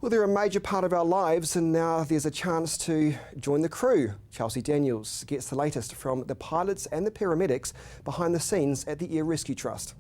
Well, they're a major part of our lives, and now there's a chance to join the crew. Chelsea Daniels gets the latest from the pilots and the paramedics behind the scenes at the Air Rescue Trust.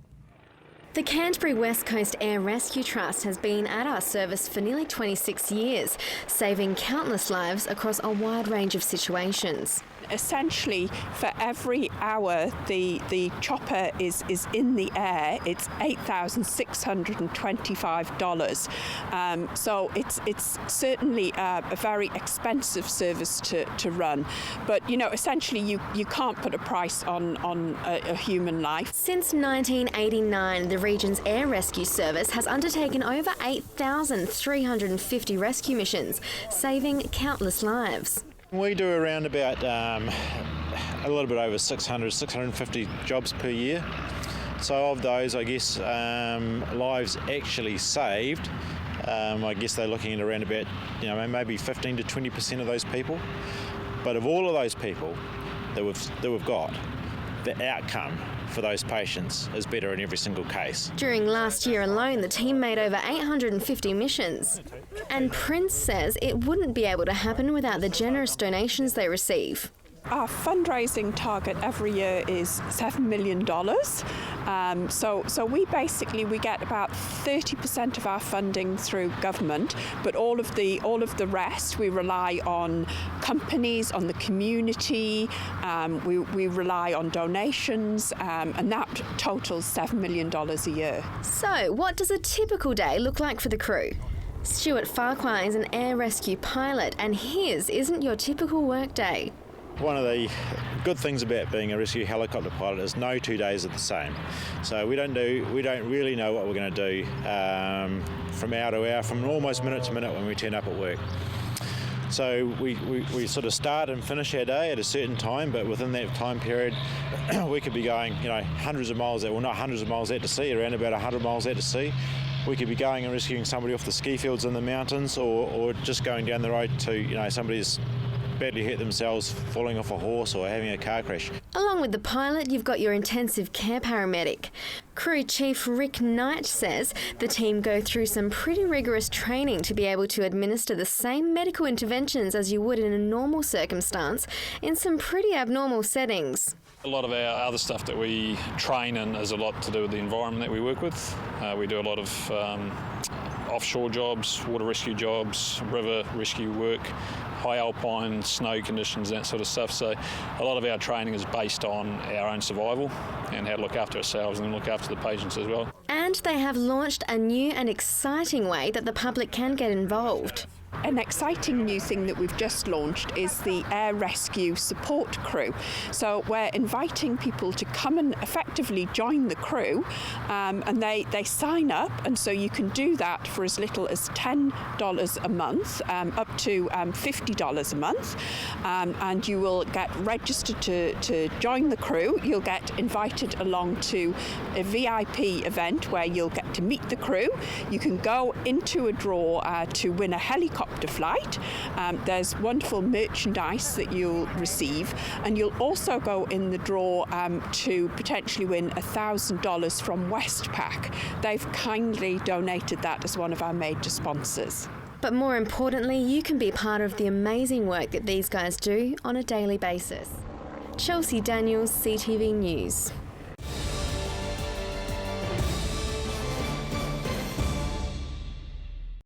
The Canterbury West Coast Air Rescue Trust has been at our service for nearly 26 years, saving countless lives across a wide range of situations. Essentially, for every hour the chopper is in the air, it's $8,625. So it's certainly a very expensive service to run. But, you know, essentially you can't put a price on a human life. Since 1989, the region's air rescue service has undertaken over 8,350 rescue missions, saving countless lives. We do around about a little bit over 650 jobs per year. So of those, I guess, lives actually saved, I guess they're looking at around about, maybe 15 to 20% of those people. But of all of those people that we've got, the outcome for those patients is better in every single case. During last year alone, the team made over 850 missions. And Prince says it wouldn't be able to happen without the generous donations they receive. Our fundraising target every year is $7 million. So we get about 30% of our funding through government, but all of the rest we rely on companies, on the community. We rely on donations, and that totals $7 million a year. So, what does a typical day look like for the crew? Stuart Farquhar is an air rescue pilot, and his isn't your typical workday. One of the good things about being a rescue helicopter pilot is no 2 days are the same. So we don't really know what we're going to do from hour to hour, from almost minute to minute when we turn up at work. So we sort of start and finish our day at a certain time, but within that time period, we could be going, hundreds of miles out, well, not hundreds of miles out to sea, around about 100 miles out to sea. We could be going and rescuing somebody off the ski fields in the mountains, or just going down the road to, somebody's badly hurt themselves falling off a horse or having a car crash. Along with the pilot, you've got your intensive care paramedic. Crew Chief Rick Knight says the team go through some pretty rigorous training to be able to administer the same medical interventions as you would in a normal circumstance in some pretty abnormal settings. A lot of our other stuff that we train in has a lot to do with the environment that we work with. We do a lot of offshore jobs, water rescue jobs, river rescue work, high alpine snow conditions, that sort of stuff. So a lot of our training is based on our own survival and how to look after ourselves and look after the patients as well. And they have launched a new and exciting way that the public can get involved. An exciting new thing that we've just launched is the Air Rescue Support Crew. So we're inviting people to come and effectively join the crew, and they sign up, and so you can do that for as little as $10 a month, up to $50 a month, and you will get registered to join the crew. You'll get invited along to a VIP event where you'll get to meet the crew. You can go into a draw to win a helicopter flight. There's wonderful merchandise that you'll receive, and you'll also go in the draw to potentially win $1,000 from Westpac. They've kindly donated that as one of our major sponsors. But more importantly, you can be part of the amazing work that these guys do on a daily basis. Chelsea Daniels, CTV News.